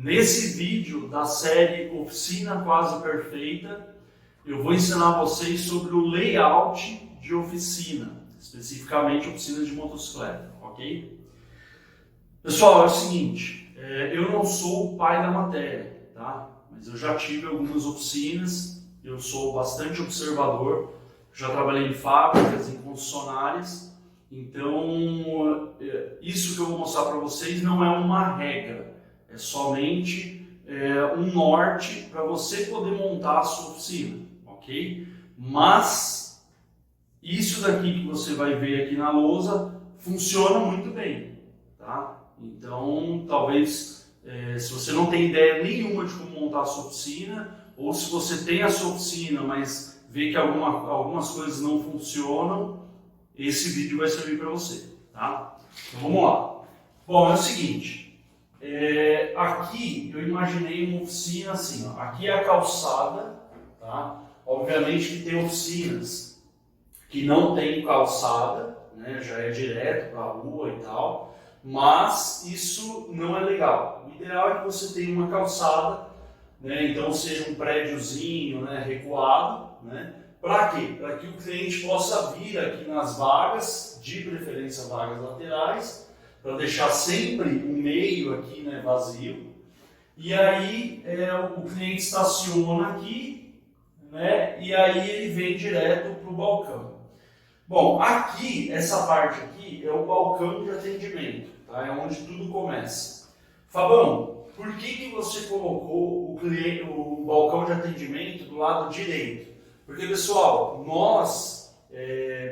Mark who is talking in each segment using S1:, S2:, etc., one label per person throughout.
S1: Nesse vídeo da série Oficina Quase Perfeita, eu vou ensinar vocês sobre o layout de oficina, especificamente oficina de motocicleta, ok? Pessoal, é o seguinte, eu não sou o pai da matéria, tá? Mas eu já tive algumas oficinas, eu sou bastante observador, já trabalhei em fábricas, em concessionárias, então isso que eu vou mostrar para vocês não é uma regra, é somente um norte para você poder montar a sua oficina, ok? Mas isso daqui que você vai ver aqui na lousa funciona muito bem, tá? Então, talvez, se você não tem ideia nenhuma de como montar a sua oficina, ou se você tem a sua oficina, mas vê que algumas coisas não funcionam, esse vídeo vai servir para você, tá? Então, vamos lá. Bom, é o seguinte. Aqui eu imaginei uma oficina assim, ó. Aqui é a calçada, tá? Obviamente que tem oficinas que não tem calçada, né? Já é direto para a rua e tal, mas isso não é legal. O ideal é que você tenha uma calçada, né? Então seja um prédiozinho, né? Recuado, né? Para quê? Para que o cliente possa vir aqui nas vagas, de preferência vagas laterais, para deixar sempre o meio aqui, né, vazio. E aí o cliente estaciona aqui, né, e aí ele vem direto para o balcão. Bom, aqui, essa parte aqui é o balcão de atendimento, tá? É onde tudo começa. Fabão, por que você colocou o balcão de atendimento do lado direito? Porque, pessoal, nós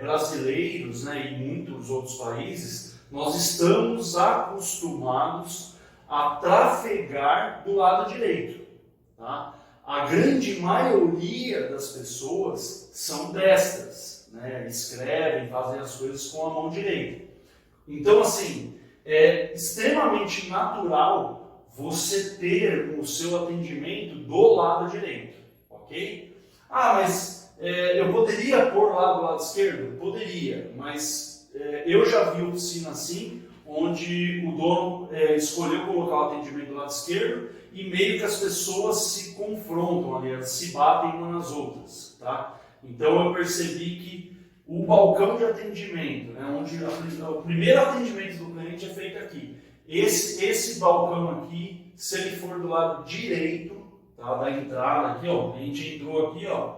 S1: brasileiros, né, e muitos outros países, nós estamos acostumados a trafegar do lado direito, tá? A grande maioria das pessoas são destras, né? Escrevem, fazem as coisas com a mão direita. Então, assim, é extremamente natural você ter o seu atendimento do lado direito, ok? Ah, mas eu poderia pôr lá do lado esquerdo? Poderia, mas eu já vi oficina assim, onde o dono escolheu colocar o atendimento do lado esquerdo e meio que as pessoas se confrontam ali, elas se batem umas nas outras, tá? Então eu percebi que o balcão de atendimento, né, onde o primeiro atendimento do cliente é feito aqui. Esse balcão aqui, se ele for do lado direito, tá, da entrada aqui, ó, a gente entrou aqui, ó,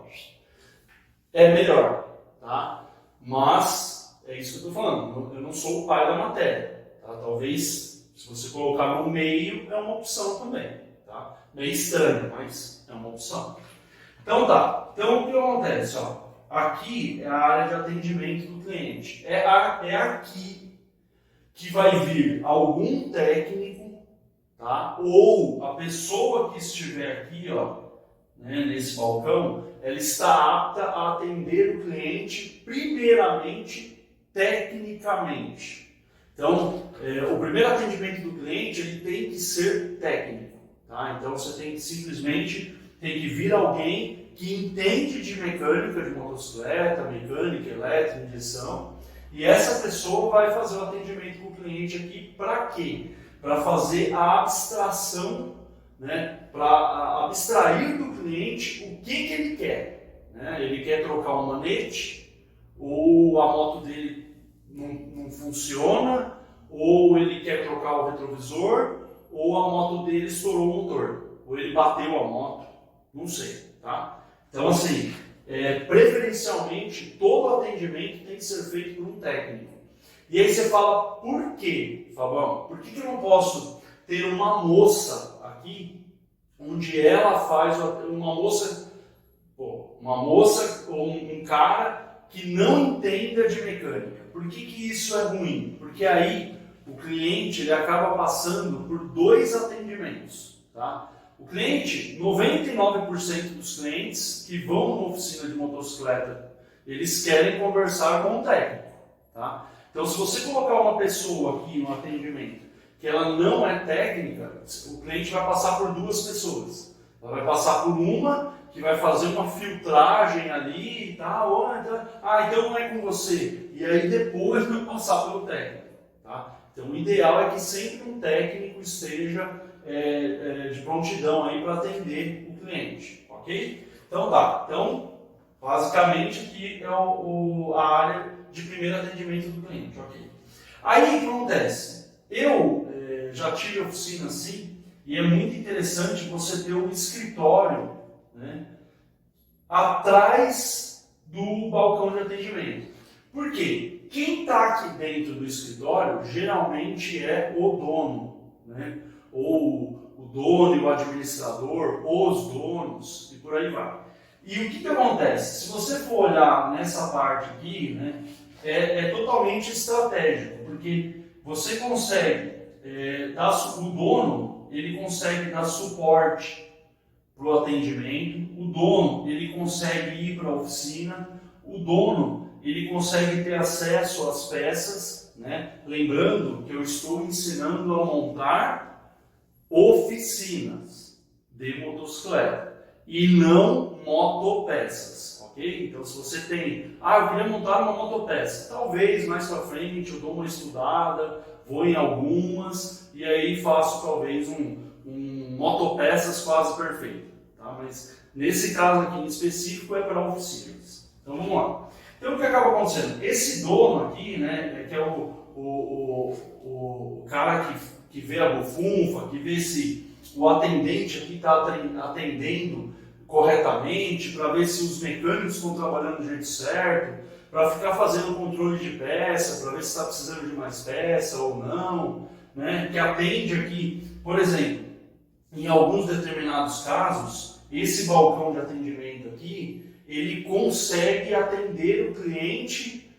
S1: é melhor, tá? Mas é isso que eu estou falando, eu não sou o pai da matéria, tá? Talvez, se você colocar no meio, é uma opção também, tá? Meio estranho, mas é uma opção. Então tá, então o que acontece, ó? Aqui é a área de atendimento do cliente, é aqui que vai vir algum técnico, tá? Ou a pessoa que estiver aqui, ó, né, nesse balcão, ela está apta a atender o cliente primeiramente tecnicamente. Então, o primeiro atendimento do cliente ele tem que ser técnico, tá? Então você tem que simplesmente vir alguém que entende de mecânica de motocicleta, mecânica, elétrica, injeção, e essa pessoa vai fazer o atendimento com o cliente aqui para quê? Para fazer a abstração, né? Para abstrair do cliente o que ele quer, né? Ele quer trocar um manete, ou a moto dele não funciona, ou ele quer trocar o retrovisor, ou a moto dele estourou o motor, ou ele bateu a moto, não sei, tá? Então, assim, preferencialmente, todo atendimento tem que ser feito por um técnico. E aí você fala, por quê, Fabão? Por que eu não posso ter uma moça aqui, onde ela faz uma moça ou um cara que não entenda de mecânica? Por que isso é ruim? Porque aí o cliente ele acaba passando por dois atendimentos, tá? O cliente, 99% dos clientes que vão numa oficina de motocicleta, eles querem conversar com o técnico, tá? Então, se você colocar uma pessoa aqui no atendimento que ela não é técnica, o cliente vai passar por duas pessoas. Ela vai passar por uma que vai fazer uma filtragem ali e tal, então não é com você. E aí depois vai passar pelo técnico, tá? Então o ideal é que sempre um técnico esteja de prontidão aí para atender o cliente, ok? Então tá, então basicamente aqui é a área de primeiro atendimento do cliente, ok? Aí o que acontece? Eu já tive oficina assim, e é muito interessante você ter um escritório, né, atrás do balcão de atendimento. Por quê? Quem está aqui dentro do escritório geralmente é o dono, né? Ou o dono e o administrador, os donos, e por aí vai. E o que acontece? Se você for olhar nessa parte aqui, né, é totalmente estratégico, porque você consegue, o dono, ele consegue dar suporte para o atendimento, o dono, ele consegue ir para a oficina, o dono, ele consegue ter acesso às peças, né? Lembrando que eu estou ensinando a montar oficinas de motocicleta e não motopeças, ok? Então, se você tem, eu queria montar uma motopeça, talvez mais para frente eu dou uma estudada, vou em algumas e aí faço talvez um motopeças quase perfeito, tá? Mas nesse caso aqui em específico é para oficinas. Então vamos lá. Então o que acaba acontecendo? Esse dono aqui, né, que é o cara que vê a bufunfa, que vê se o atendente aqui está atendendo corretamente, para ver se os mecânicos estão trabalhando do jeito certo, para ficar fazendo o controle de peça, para ver se está precisando de mais peça ou não, né? Que atende aqui, por exemplo, em alguns determinados casos, esse balcão de atendimento aqui, ele consegue atender o cliente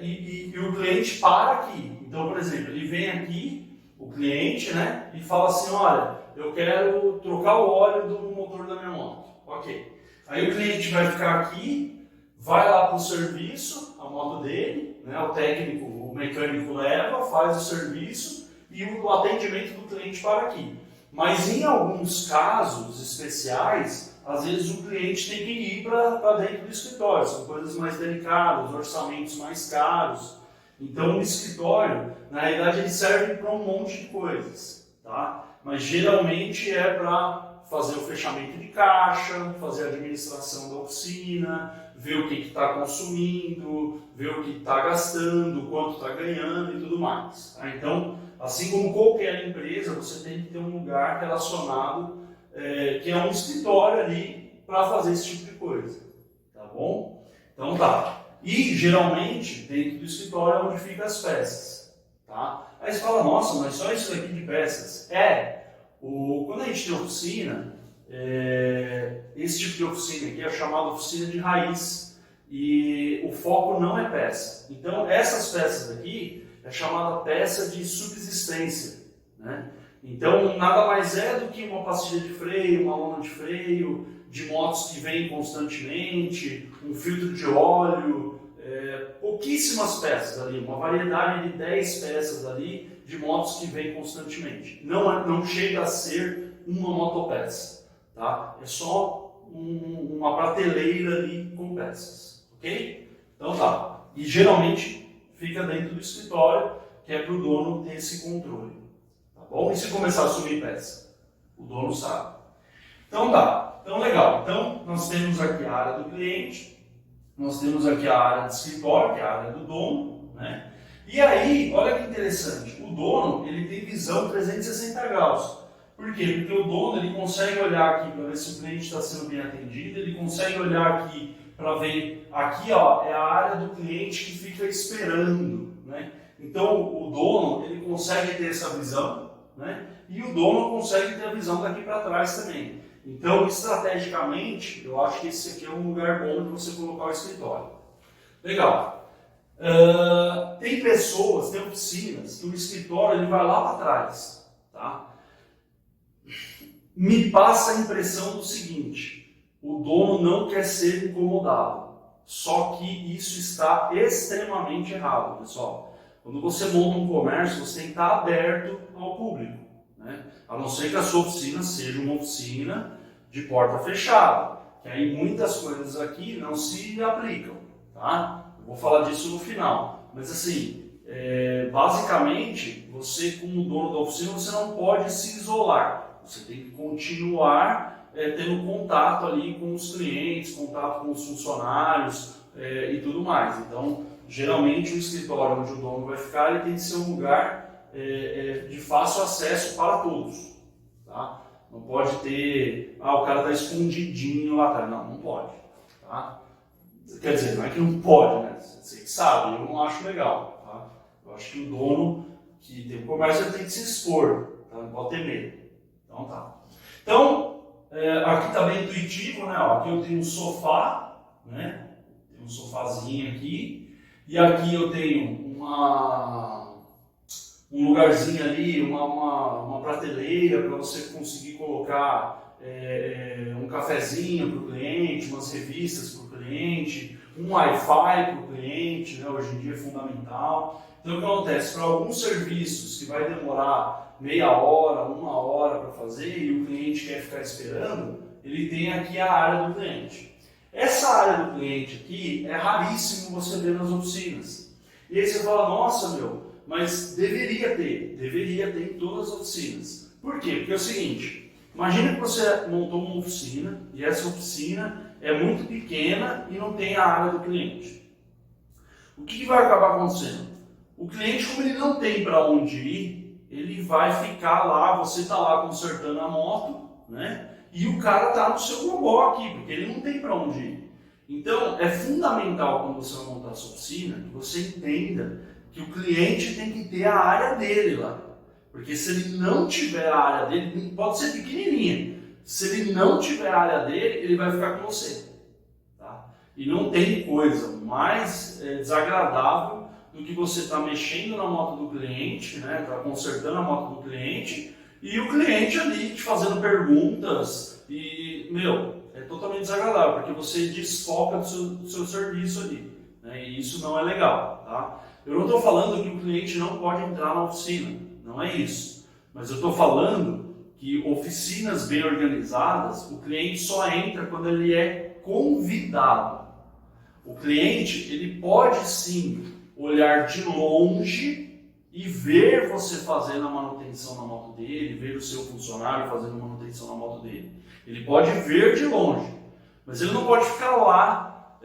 S1: e o cliente para aqui. Então, por exemplo, ele vem aqui, o cliente, né, e fala assim, olha, eu quero trocar o óleo do motor da minha moto. Ok. Aí o cliente vai ficar aqui, vai lá para o serviço, a moto dele, né, o técnico, o mecânico leva, faz o serviço e o atendimento do cliente para aqui. Mas em alguns casos especiais, às vezes o cliente tem que ir para dentro do escritório, são coisas mais delicadas, orçamentos mais caros. Então o escritório, na realidade, ele serve para um monte de coisas, tá? Mas geralmente é para fazer o fechamento de caixa, fazer a administração da oficina, ver o que está consumindo, ver o que está gastando, quanto está ganhando e tudo mais. Tá? Então, assim como qualquer empresa, você tem que ter um lugar relacionado, que é um escritório ali, para fazer esse tipo de coisa. Tá bom? Então tá. E geralmente, dentro do escritório é onde ficam as peças. Tá? Aí você fala, nossa, mas só isso aqui de peças? Quando a gente tem oficina, esse tipo de oficina aqui é chamada oficina de raiz e o foco não é peça. Então essas peças aqui é chamada peça de subsistência, né? Então nada mais é do que uma pastilha de freio, uma lona de freio, de motos que vêm constantemente, um filtro de óleo, pouquíssimas peças ali, uma variedade de 10 peças ali de motos que vêm constantemente. Não chega a ser uma motopeça, tá? É só uma prateleira ali com peças, ok? Então tá. E geralmente fica dentro do escritório, que é para o dono ter esse controle, tá bom? E se começar a sumir peça? O dono sabe. Então tá. Então legal. Então nós temos aqui a área do cliente, nós temos aqui a área do escritório, que é a área do dono, né? E aí, olha que interessante, o dono ele tem visão 360 graus. Por quê? Porque o dono ele consegue olhar aqui para ver se o cliente está sendo bem atendido, ele consegue olhar aqui para ver, aqui ó, é a área do cliente que fica esperando, né? Então o dono ele consegue ter essa visão, né? E o dono consegue ter a visão daqui para trás também. Então, estrategicamente, eu acho que esse aqui é um lugar bom de você colocar o escritório. Legal. Tem pessoas, tem oficinas, que o escritório ele vai lá para trás. Tá? Me passa a impressão do seguinte, o dono não quer ser incomodado. Só que isso está extremamente errado, pessoal. Quando você monta um comércio, você tem que estar aberto ao público. Né? A não ser que a sua oficina seja uma oficina de porta fechada, que aí muitas coisas aqui não se aplicam, tá? Eu vou falar disso no final, mas assim, basicamente, você como dono da oficina, você não pode se isolar. Você tem que continuar tendo contato ali com os clientes, contato com os funcionários e tudo mais. Então, geralmente o escritório onde o dono vai ficar, ele tem que ser um lugar de fácil acesso para todos. Tá? Não pode ter, o cara está escondidinho lá atrás. Não, não pode. Tá? Quer dizer, não é que não pode, né? Você que sabe, eu não acho legal. Tá? Eu acho que o dono que tem comércio ele tem que se expor, tá? Não pode ter medo. Então tá. Então, aqui está bem intuitivo, né? Ó, aqui eu tenho um sofá, né? Tem um sofazinho aqui. E aqui eu tenho um lugarzinho ali, uma prateleira para você conseguir colocar um cafezinho para o cliente, umas revistas para o cliente, um Wi-Fi para o cliente, né? Hoje em dia é fundamental. Então o que acontece? Para alguns serviços que vai demorar meia hora, uma hora para fazer e o cliente quer ficar esperando, ele tem aqui a área do cliente. Essa área do cliente aqui é raríssimo você ver nas oficinas. E aí você fala, nossa mas deveria ter em todas as oficinas. Por quê? Porque é o seguinte, imagina que você montou uma oficina e essa oficina é muito pequena e não tem a área do cliente. O que vai acabar acontecendo? O cliente, como ele não tem para onde ir, ele vai ficar lá, você está lá consertando a moto, né? E o cara está no seu gogó aqui, porque ele não tem para onde ir. Então, é fundamental quando você vai montar a sua oficina, que você entenda que o cliente tem que ter a área dele lá. Porque se ele não tiver a área dele, pode ser pequenininha, se ele não tiver a área dele, ele vai ficar com você. Tá? E não tem coisa mais desagradável do que você estar mexendo na moto do cliente, né? Tá consertando a moto do cliente, e o cliente ali te fazendo perguntas e, é totalmente desagradável, porque você desfoca do seu serviço ali, né? E isso não é legal, tá? Eu não estou falando que o cliente não pode entrar na oficina, não é isso. Mas eu estou falando que oficinas bem organizadas, o cliente só entra quando ele é convidado. O cliente, ele pode sim olhar de longe e ver você fazendo a manutenção na moto dele, ver o seu funcionário fazendo a manutenção na moto dele. Ele pode ver de longe, mas ele não pode ficar lá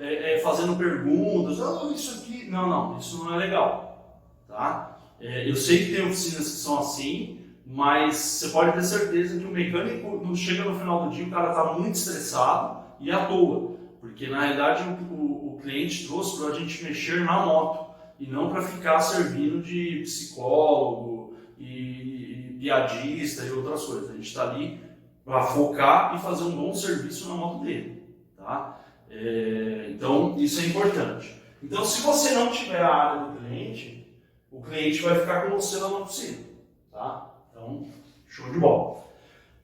S1: fazendo perguntas, isso aqui, não, isso não é legal. Tá? Eu sei que tem oficinas que são assim, mas você pode ter certeza que o mecânico não chega no final do dia, o cara está muito estressado e à toa, porque na realidade o cliente trouxe para a gente mexer na moto e não para ficar servindo de psicólogo e piadista e outras coisas. A gente está ali para focar e fazer um bom serviço na moto dele. Tá? Então isso é importante. Então se você não tiver a área do cliente, o cliente vai ficar com você lá na oficina. Tá? Então, show de bola.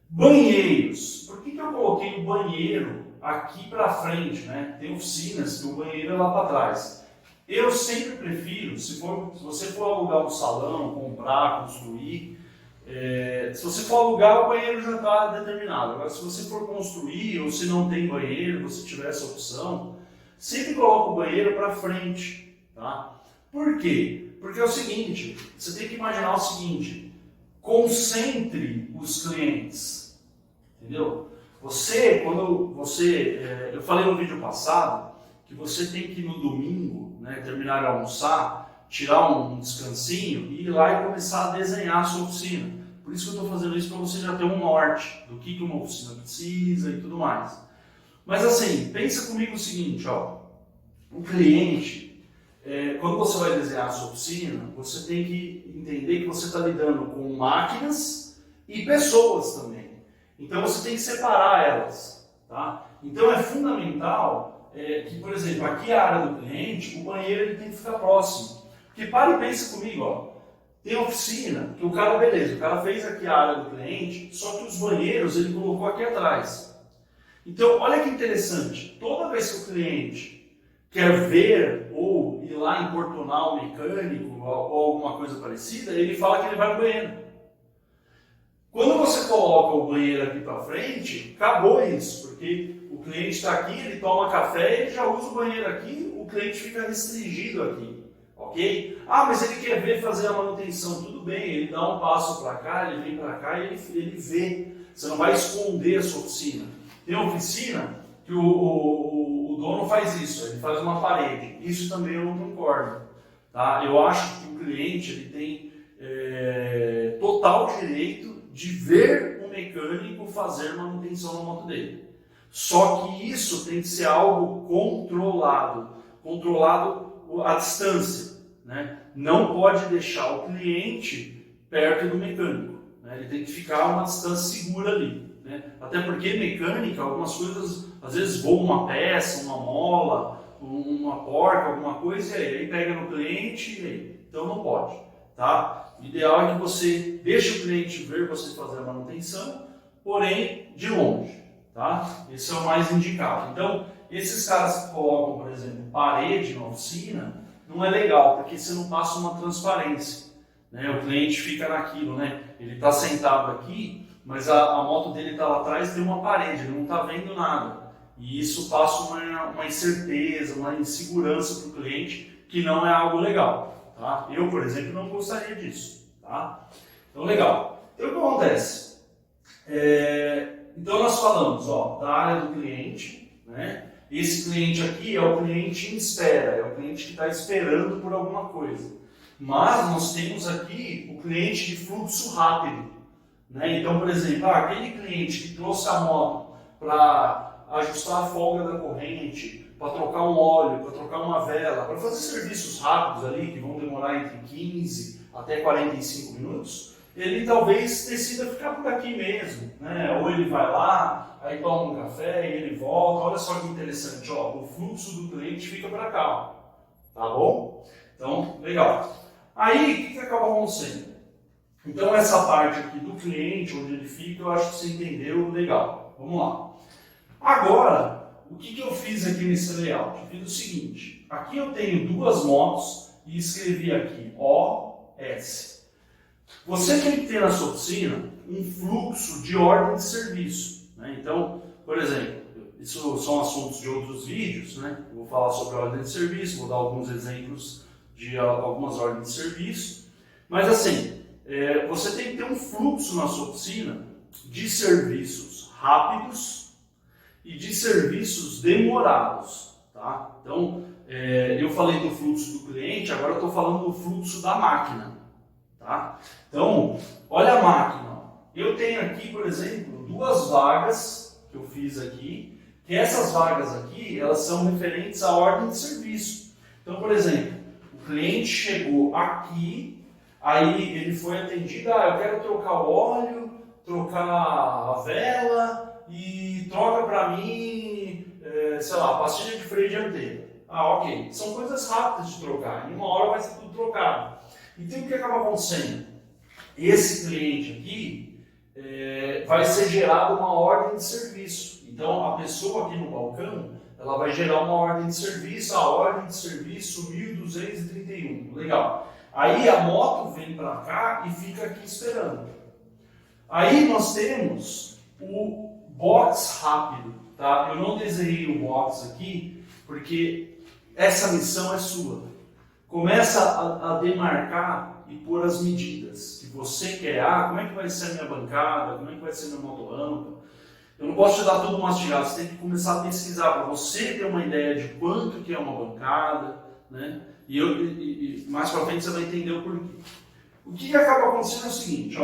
S1: Banheiros. Por que eu coloquei o banheiro aqui para frente? Né? Tem oficinas que o banheiro é lá para trás. Eu sempre prefiro, se você for alugar um salão, comprar, construir, se você for alugar, o banheiro já está determinado. Agora, se você for construir ou se não tem banheiro, você tiver essa opção, sempre coloca o banheiro para frente. Tá? Por quê? Porque é o seguinte, você tem que imaginar o seguinte, concentre os clientes, entendeu? Eu falei no vídeo passado que você tem que ir no domingo, né, terminar de almoçar, tirar um descansinho e ir lá e começar a desenhar a sua oficina. Por isso que eu estou fazendo isso, para você já ter um norte do que uma oficina precisa e tudo mais. Mas assim, pensa comigo o seguinte, o cliente, quando você vai desenhar a sua oficina, você tem que entender que você está lidando com máquinas e pessoas também. Então você tem que separar elas. Tá? Então é fundamental que, por exemplo, aqui a área do cliente, o banheiro ele tem que ficar próximo. Porque para e pensa comigo, tem oficina que o cara, beleza, o cara fez aqui a área do cliente, só que os banheiros ele colocou aqui atrás. Então, olha que interessante, toda vez que o cliente quer ver ou ir lá importunar o mecânico ou alguma coisa parecida, ele fala que ele vai no banheiro. Quando você coloca o banheiro aqui para frente, acabou isso, porque o cliente está aqui, ele toma café, ele já usa o banheiro aqui, o cliente fica restringido aqui, ok? Ah, mas ele quer ver fazer a manutenção, tudo bem, ele dá um passo para cá, ele vem para cá e ele vê. Você não vai esconder a sua oficina. Tem oficina que o dono faz isso, ele faz uma parede. Isso também eu não concordo. Tá? Eu acho que o cliente ele tem total direito de ver o mecânico fazer manutenção na moto dele. Só que isso tem que ser algo controlado à distância. Né? Não pode deixar o cliente perto do mecânico. Né? Ele tem que ficar a uma distância segura ali. Né? Até porque mecânica, algumas coisas, às vezes voa uma peça, uma mola, uma porca, alguma coisa, e aí pega no cliente, e aí. Então não pode. Tá? O ideal é que você deixe o cliente ver você fazer a manutenção, porém de longe. Tá? Esse é o mais indicado. Então, esses caras que colocam, por exemplo, parede na oficina, não é legal, porque você não passa uma transparência. Né? O cliente fica naquilo, né? Ele está sentado aqui, mas a moto dele está lá atrás, tem uma parede, ele não está vendo nada. E isso passa uma incerteza, uma insegurança para o cliente, que não é algo legal. Tá? Eu, por exemplo, não gostaria disso. Tá? Então, legal. Então, o que acontece? Então, nós falamos da área do cliente. Né? Esse cliente aqui é o cliente em espera, é o cliente que está esperando por alguma coisa. Mas nós temos aqui o cliente de fluxo rápido. Né? Então, por exemplo, aquele cliente que trouxe a moto para ajustar a folga da corrente, para trocar um óleo, para trocar uma vela, para fazer serviços rápidos ali, que vão demorar entre 15 até 45 minutos, ele talvez decida ficar por aqui mesmo. Né? Ou ele vai lá, aí toma um café e ele volta. Olha só que interessante, o fluxo do cliente fica para cá. Tá bom? Então, legal. Aí, o que acaba acontecendo? Então, essa parte aqui do cliente, onde ele fica, eu acho que você entendeu legal. Vamos lá. Agora, o que eu fiz aqui nesse layout? Eu fiz o seguinte. Aqui eu tenho duas motos e escrevi aqui OS. Você tem que ter na sua oficina um fluxo de ordem de serviço. Né? Então, por exemplo, isso são assuntos de outros vídeos. Né? Eu vou falar sobre a ordem de serviço, vou dar alguns exemplos de algumas ordens de serviço. Mas assim, você tem que ter um fluxo na sua oficina de serviços rápidos e de serviços demorados. Tá? Então, eu falei do fluxo do cliente, agora eu estou falando do fluxo da máquina. Tá? Então, olha a máquina. Eu tenho aqui, por exemplo, duas vagas que eu fiz aqui, que essas vagas aqui, elas são referentes à ordem de serviço. Então, por exemplo, o cliente chegou aqui, aí ele foi atendido, eu quero trocar o óleo, trocar a vela e troca para mim, sei lá, pastilha de freio dianteiro. Ok. São coisas rápidas de trocar, em uma hora vai ser tudo trocado. Então, o que acaba acontecendo? Esse cliente aqui vai ser gerada uma ordem de serviço. Então, a pessoa aqui no balcão, ela vai gerar uma ordem de serviço, a ordem de serviço 1231. Legal. Aí a moto vem para cá e fica aqui esperando. Aí nós temos o box rápido. Tá? Eu não desenhei o box aqui, porque essa missão é sua. Começa a demarcar e pôr as medidas que você quer. Como é que vai ser a minha bancada? Como é que vai ser a minha motorrampa? Eu não posso te dar tudo mastigado, você tem que começar a pesquisar para você ter uma ideia de quanto que é uma bancada, né? E mais para frente você vai entender o porquê. O que acaba acontecendo é o seguinte,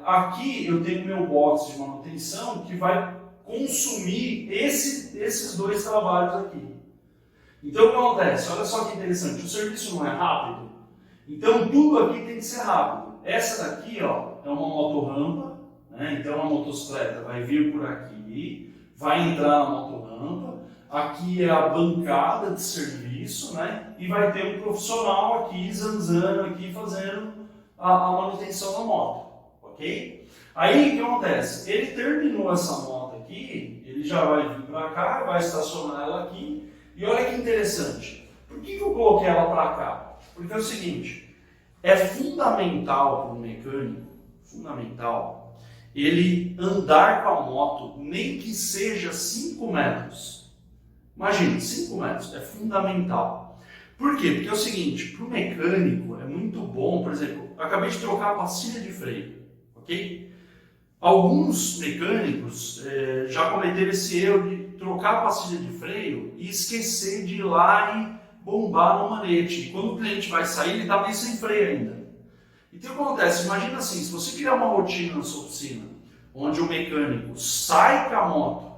S1: aqui eu tenho meu box de manutenção que vai consumir esses dois trabalhos aqui. Então o que acontece? Olha só que interessante, o serviço não é rápido, então tudo aqui tem que ser rápido. Essa daqui é uma motorrampa, né? Então a motocicleta vai vir por aqui, vai entrar na motorrampa, aqui é a bancada de serviço, né? E vai ter um profissional aqui zanzando, aqui fazendo a manutenção da moto, ok? Aí o que acontece? Ele terminou essa moto aqui, ele já vai vir para cá, vai estacionar ela aqui. E olha que interessante, por que eu coloquei ela para cá? Porque é o seguinte, é fundamental para um mecânico, ele andar com a moto, nem que seja 5 metros. Imagina, 5 metros, é fundamental. Por quê? Porque é o seguinte, para o mecânico é muito bom, por exemplo, eu acabei de trocar a pastilha de freio, ok? Alguns mecânicos já cometeram esse erro de trocar a pastilha de freio e esquecer de ir lá e bombar no manete. E quando o cliente vai sair, ele está meio sem freio ainda. Então o que acontece? Imagina assim, se você criar uma rotina na sua oficina, onde o mecânico sai com a moto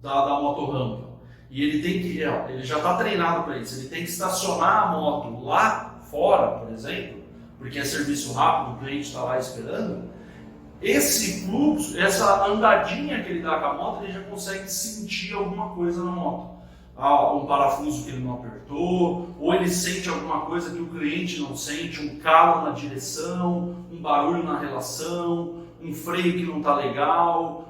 S1: da motorrampa e ele tem que, ele já está treinado para isso, ele tem que estacionar a moto lá fora, por exemplo, porque é serviço rápido, o cliente está lá esperando, esse fluxo, essa andadinha que ele dá com a moto, ele já consegue sentir alguma coisa na moto. Um parafuso que ele não apertou, ou ele sente alguma coisa que o cliente não sente, um calo na direção, um barulho na relação, um freio que não está legal.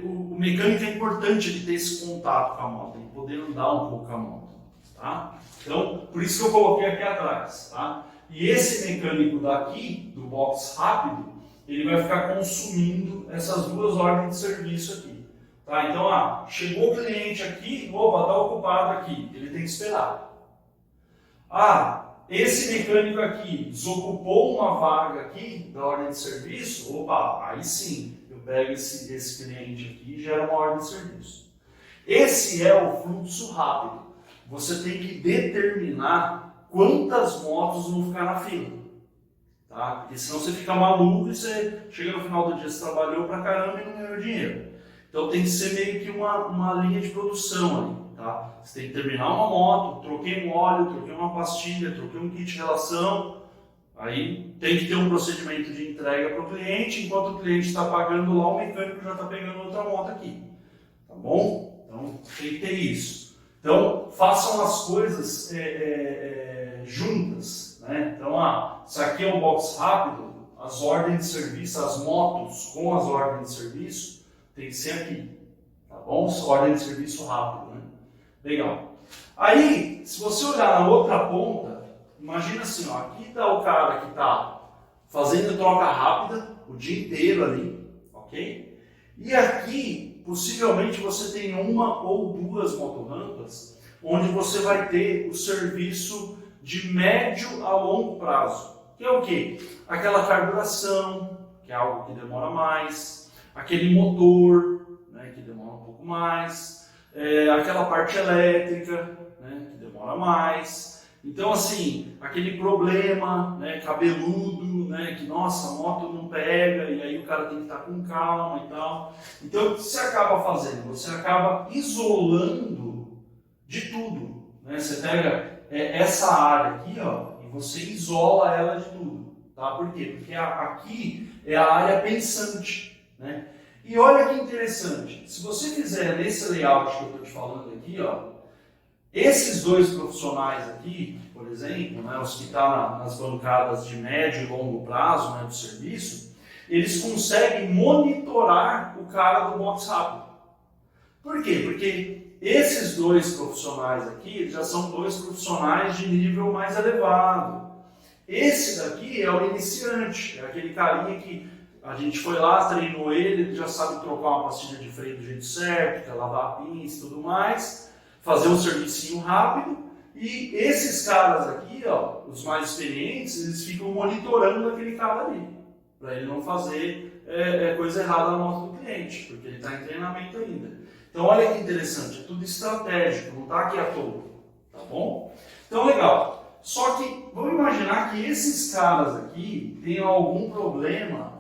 S1: O mecânico é importante ele ter esse contato com a moto, ele poder andar um pouco com a moto. Tá? Então, por isso que eu coloquei aqui atrás. Tá? E esse mecânico daqui, do box rápido, ele vai ficar consumindo essas duas ordens de serviço aqui. Tá? Então, chegou o cliente aqui, opa, está ocupado aqui, ele tem que esperar. Esse mecânico aqui desocupou uma vaga aqui da ordem de serviço, opa, aí sim, eu pego esse cliente aqui e gero uma ordem de serviço. Esse é o fluxo rápido. Você tem que determinar quantas motos vão ficar na fila. Tá? Porque senão você fica maluco e você chega no final do dia, você trabalhou pra caramba e não ganhou dinheiro. Então tem que ser meio que uma linha de produção ali. Tá? Você tem que terminar uma moto, troquei um óleo, troquei uma pastilha, troquei um kit de relação. Aí tem que ter um procedimento de entrega para o cliente, enquanto o cliente está pagando lá, o mecânico já está pegando outra moto aqui. Tá bom? Então tem que ter isso. Então façam as coisas juntas. Né? Então, isso aqui é um box rápido, as ordens de serviço, as motos com as ordens de serviço, tem que ser aqui, tá bom? Ordem de serviço rápido, né? Legal. Aí, se você olhar na outra ponta, imagina assim, aqui está o cara que está fazendo troca rápida o dia inteiro ali, ok? E aqui, possivelmente, você tem uma ou duas motorrampas, onde você vai ter o serviço de médio a longo prazo, que é o quê? Aquela carburação, que é algo que demora mais, aquele motor, né, que demora um pouco mais, aquela parte elétrica, né, que demora mais. Então, assim, aquele problema, né, cabeludo, né, que, nossa, a moto não pega, e aí o cara tem que estar com calma e tal. Então, o que você acaba fazendo? Você acaba isolando de tudo. Né? Você pega essa área aqui, e você isola ela de tudo. Tá? Por quê? Porque aqui é a área pensante. Né? E olha que interessante, se você fizer nesse layout que eu estou te falando aqui, esses dois profissionais aqui, por exemplo, né, os que estão nas bancadas de médio e longo prazo, né, do serviço, eles conseguem monitorar o cara do box rápido. Por quê? Porque esses dois profissionais aqui, eles já são dois profissionais de nível mais elevado. Esse daqui é o iniciante, é aquele carinha que a gente foi lá, treinou ele já sabe trocar uma pastilha de freio do jeito certo, quer lavar a pinça e tudo mais, fazer um servicinho rápido. E esses caras aqui, os mais experientes, eles ficam monitorando aquele cara ali, para ele não fazer coisa errada na moto do cliente, porque ele está em treinamento ainda. Então olha que interessante, é tudo estratégico, não está aqui à toa, tá bom? Então legal, só que vamos imaginar que esses caras aqui tenham algum problema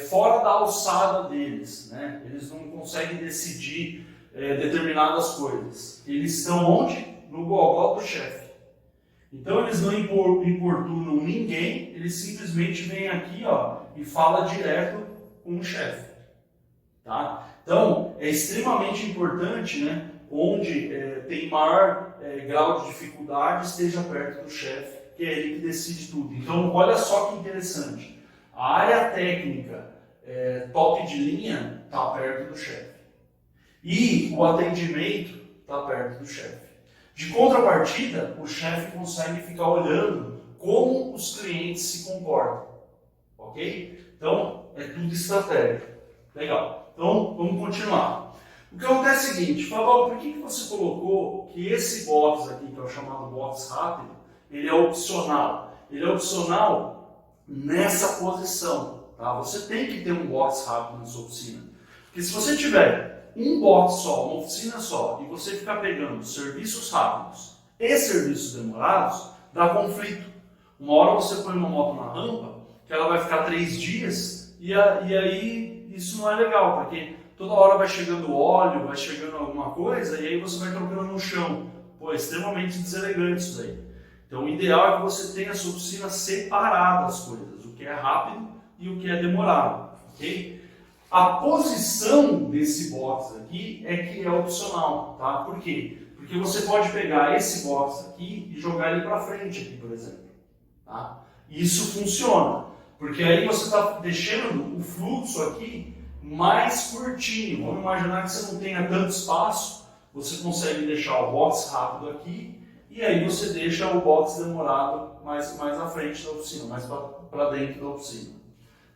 S1: fora da alçada deles, né? Eles não conseguem decidir determinadas coisas, eles estão onde? No gogó do chefe. Então eles não importunam ninguém, eles simplesmente vêm aqui e falam direto com o chefe. Tá? Então, é extremamente importante, né, onde tem maior grau de dificuldade, esteja perto do chefe, que é ele que decide tudo. Então, olha só que interessante. A área técnica top de linha está perto do chefe. E o atendimento está perto do chefe. De contrapartida, o chefe consegue ficar olhando como os clientes se comportam. Ok? Então, é tudo estratégico. Legal. Então, vamos continuar. O que acontece é o seguinte, Fabão, por que você colocou que esse box aqui, que é o chamado box rápido, ele é opcional? Ele é opcional nessa posição, tá? Você tem que ter um box rápido na sua oficina. Porque se você tiver um box só, uma oficina só, e você ficar pegando serviços rápidos e serviços demorados, dá conflito. Uma hora você põe uma moto na rampa, que ela vai ficar 3 dias, e aí isso não é legal, porque toda hora vai chegando óleo, vai chegando alguma coisa, e aí você vai trocando no chão. Pô, é extremamente deselegante isso daí. Então o ideal é que você tenha a sua oficina separada as coisas, o que é rápido e o que é demorado, ok? A posição desse box aqui é que é opcional, tá? Por quê? Porque você pode pegar esse box aqui e jogar ele para frente aqui, por exemplo, tá? Isso funciona, porque aí você está deixando o fluxo aqui mais curtinho. Vamos imaginar que você não tenha tanto espaço, você consegue deixar o box rápido aqui e aí você deixa o box demorado mais à frente da oficina, mais para dentro da oficina.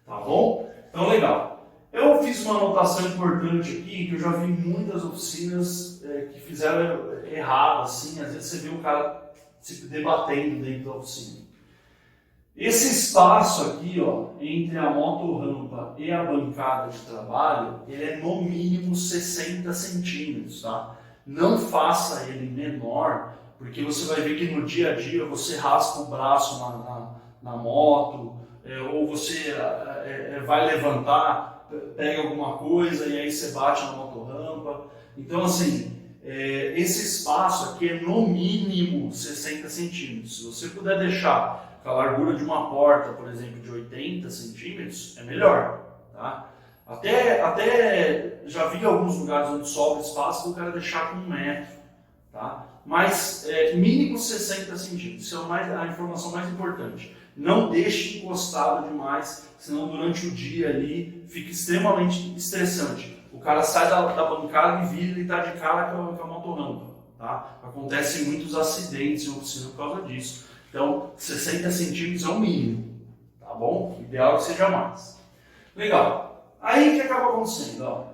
S1: Tá bom? Então, legal. Eu fiz uma anotação importante aqui, que eu já vi muitas oficinas que fizeram errado, assim, às vezes você vê o cara se debatendo dentro da oficina. Esse espaço aqui, ó, entre a motorrampa e a bancada de trabalho, ele é no mínimo 60 centímetros, tá? Não faça ele menor, porque você vai ver que no dia a dia você raspa o braço na moto, ou você vai levantar, pega alguma coisa e aí você bate na motorrampa. Então, assim, esse espaço aqui é no mínimo 60 centímetros. Se você puder deixar a largura de uma porta, por exemplo, de 80 centímetros, é melhor, tá? Até já vi alguns lugares onde sobra espaço para o cara deixar com 1 metro, tá? Mas mínimo 60 centímetros, isso é a informação mais importante. Não deixe encostado demais, senão durante o dia ali fica extremamente estressante. O cara sai da bancada e vira e está de cara com a motorrampa, tá? Acontecem muitos acidentes em oficina por causa disso. Então, 60 centímetros é o mínimo, tá bom? O ideal é que seja mais. Legal. Aí o que acaba acontecendo? Ó,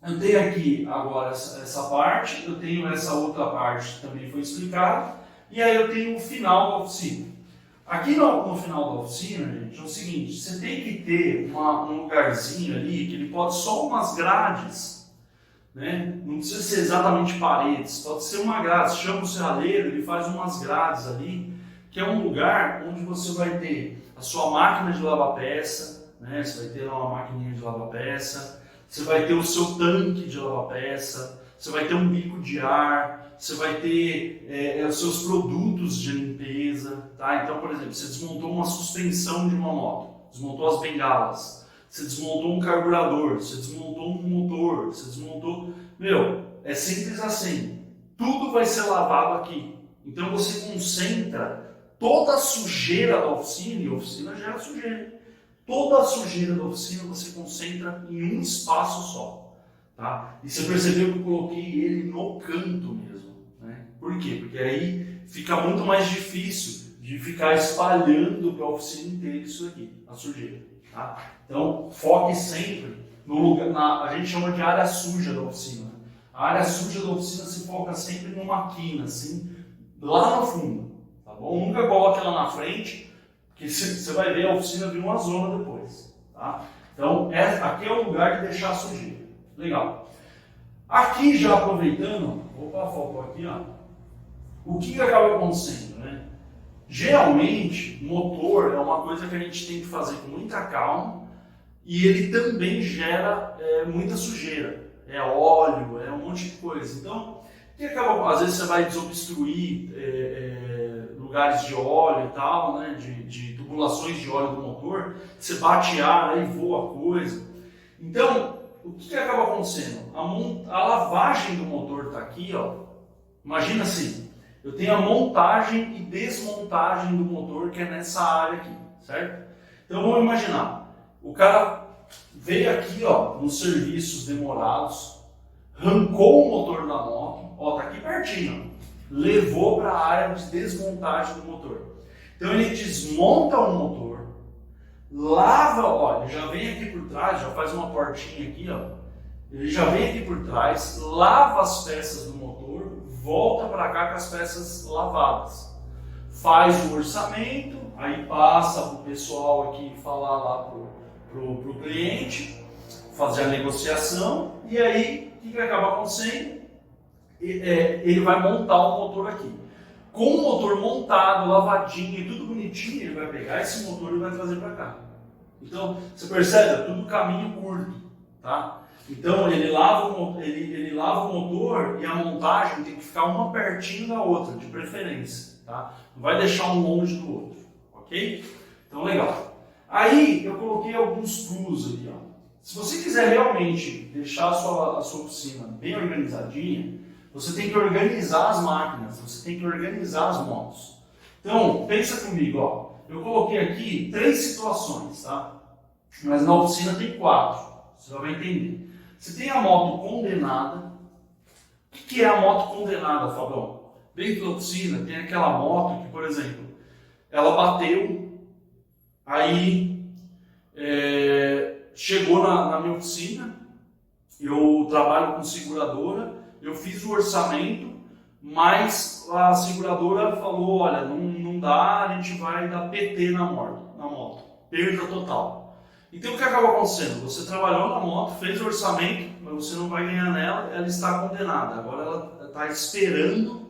S1: eu tenho aqui agora essa parte, eu tenho essa outra parte que também foi explicada, e aí eu tenho o final da oficina. Aqui no final da oficina, gente, é o seguinte, você tem que ter um lugarzinho ali, que ele pode só umas grades, né? Não precisa ser exatamente paredes, pode ser uma grade, chama o serralheiro, ele faz umas grades ali, que é um lugar onde você vai ter a sua máquina de lavar peça, né? Você vai ter lá uma maquininha de lavar peça, você vai ter o seu tanque de lavar peça, você vai ter um bico de ar, você vai ter os seus produtos de limpeza, tá? Então, por exemplo, você desmontou uma suspensão de uma moto, desmontou as bengalas, você desmontou um carburador, você desmontou um motor, você desmontou... é simples assim, tudo vai ser lavado aqui. Então você concentra toda a sujeira da oficina, e a oficina gera sujeira. Toda a sujeira da oficina você concentra em um espaço só. Tá? E você percebeu que eu coloquei ele no canto mesmo. Né? Por quê? Porque aí fica muito mais difícil de ficar espalhando para a oficina inteira isso aqui, a sujeira. Tá? Então foque sempre no lugar, a gente chama de área suja da oficina. Né? A área suja da oficina se foca sempre numa quina, assim, lá no fundo. Tá bom? Nunca coloque ela na frente, porque você vai ver a oficina vir uma zona depois. Tá? Então, aqui é o lugar de deixar a sujeira. Legal. Aqui já aproveitando, opa, faltou aqui, ó. O que acaba acontecendo, né? Geralmente, motor é uma coisa que a gente tem que fazer com muita calma e ele também gera muita sujeira. É óleo, é um monte de coisa. Então, o que acaba, às vezes você vai desobstruir lugares de óleo e tal, né? De tubulações de óleo do motor, você bate ar, aí voa coisa. Então, o que acaba acontecendo? A lavagem do motor está aqui, ó. Imagina assim, eu tenho a montagem e desmontagem do motor que é nessa área aqui, certo? Então vamos imaginar, o cara veio aqui, ó, nos serviços demorados, arrancou o motor da moto, ó, tá aqui pertinho, ó, levou para a área de desmontagem do motor. Então ele desmonta o motor, lava, ó, ele já vem aqui por trás, já faz uma portinha aqui, ó, ele já vem aqui por trás, lava as peças do motor, volta para cá com as peças lavadas. Faz o orçamento, aí passa para o pessoal aqui falar lá pro cliente, fazer a negociação, e aí o que acaba acontecendo? Ele vai montar o motor aqui. Com o motor montado, lavadinho e tudo bonitinho, ele vai pegar esse motor e vai trazer para cá. Então, você percebe? É tudo caminho curto, tá? Então, ele lava o motor e a montagem tem que ficar uma pertinho da outra, de preferência, tá? Não vai deixar um longe do outro, ok? Então, legal. Aí, eu coloquei alguns plus ali, ó. Se você quiser realmente deixar a sua oficina bem organizadinha, você tem que organizar as máquinas, você tem que organizar as motos. Então, pensa comigo, ó. Eu coloquei aqui 3 situações, tá? Mas na oficina tem 4, você vai entender. Você tem a moto condenada. O que é a moto condenada, Fabão? Dentro da oficina tem aquela moto que, por exemplo, ela bateu, aí chegou na minha oficina, eu trabalho com seguradora, eu fiz o orçamento, mas a seguradora falou, olha, não dá, a gente vai dar PT na moto, perda total. Então o que acaba acontecendo? Você trabalhou na moto, fez o orçamento, mas você não vai ganhar nela, ela está condenada. Agora ela está esperando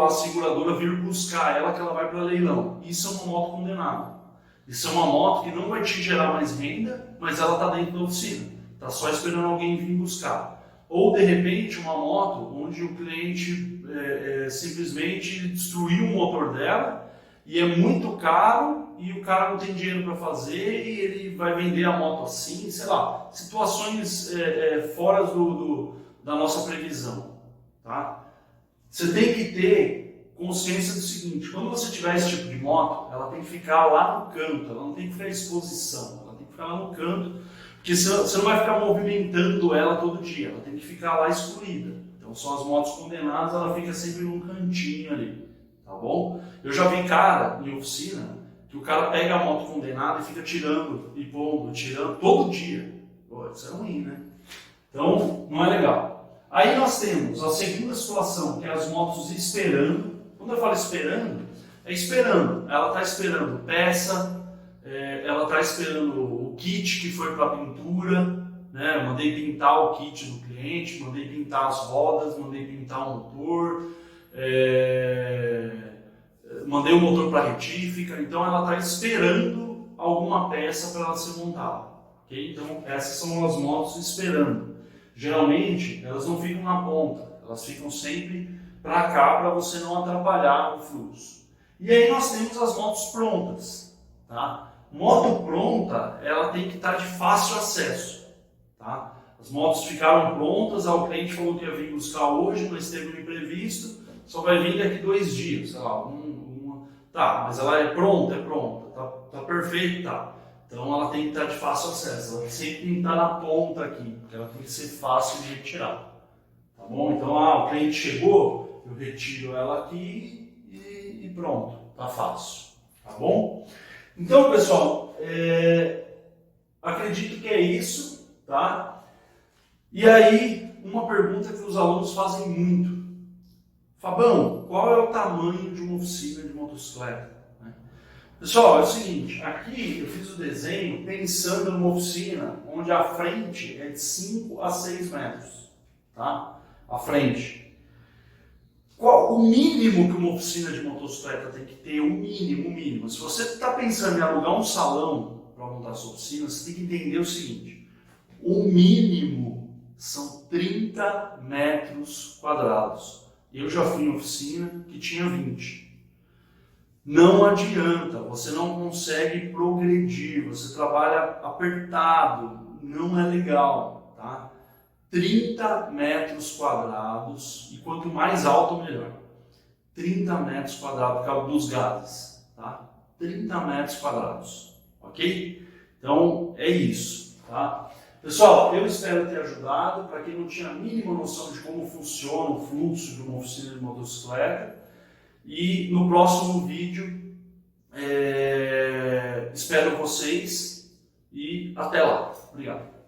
S1: a seguradora vir buscar ela, que ela vai para leilão. Isso é uma moto condenada. Isso é uma moto que não vai te gerar mais renda, mas ela está dentro da oficina. Está só esperando alguém vir buscar. Ou de repente uma moto onde o cliente simplesmente destruiu o motor dela e é muito caro e o cara não tem dinheiro para fazer e ele vai vender a moto assim, sei lá, situações fora da nossa previsão, tá? Você tem que ter consciência do seguinte: quando você tiver esse tipo de moto, ela tem que ficar lá no canto, ela não tem que ficar em exposição, ela tem que ficar lá no canto, porque você não vai ficar movimentando ela todo dia, ela tem que ficar lá excluída. Então são as motos condenadas, ela fica sempre num cantinho ali, tá bom? Eu já vi cara em oficina que o cara pega a moto condenada e fica tirando e pondo, tirando todo dia. Pô, isso é ruim, né? Então não é legal. Aí nós temos a segunda situação, que é as motos esperando. Quando eu falo esperando, é esperando. Ela está esperando peça, ela está esperando o kit que foi para a pintura, né? Mandei pintar o kit do cliente, mandei pintar as rodas, mandei pintar o motor, mandei o motor para retífica. Então ela está esperando alguma peça para ela ser montada. Okay? Então essas são as motos esperando. Geralmente elas não ficam na ponta, elas ficam sempre para cá para você não atrapalhar o fluxo. E aí nós temos as motos prontas, tá? Moto pronta, ela tem que estar de fácil acesso, tá? As motos ficaram prontas, o cliente falou que ia vir buscar hoje, mas teve um imprevisto, só vai vir daqui 2 dias, sei lá, tá, mas ela é pronta, tá perfeito, tá. Então ela tem que estar de fácil acesso, ela sempre tem que estar na ponta aqui, porque ela tem que ser fácil de retirar, tá bom? Então, o cliente chegou, eu retiro ela aqui e pronto, tá fácil, tá bom? Então, pessoal, acredito que é isso, tá? E aí, uma pergunta que os alunos fazem muito: Fabão, qual é o tamanho de uma oficina de motocicleta? Pessoal, é o seguinte, aqui eu fiz o desenho pensando numa oficina onde a frente é de 5 a 6 metros, tá? A frente. Qual o mínimo que uma oficina de motocicleta tem que ter? O mínimo. Se você está pensando em alugar um salão para montar a sua oficina, você tem que entender o seguinte: o mínimo são 30 metros quadrados. Eu já fui em oficina que tinha 20. Não adianta, você não consegue progredir, você trabalha apertado, não é legal, tá? 30 metros quadrados, e quanto mais alto, melhor. 30 metros quadrados, por causa dos gases, tá? 30 metros quadrados, ok? Então, é isso, tá? Pessoal, eu espero ter ajudado. Para quem não tinha a mínima noção de como funciona o fluxo de uma oficina de motocicleta. E no próximo vídeo, espero vocês e até lá. Obrigado.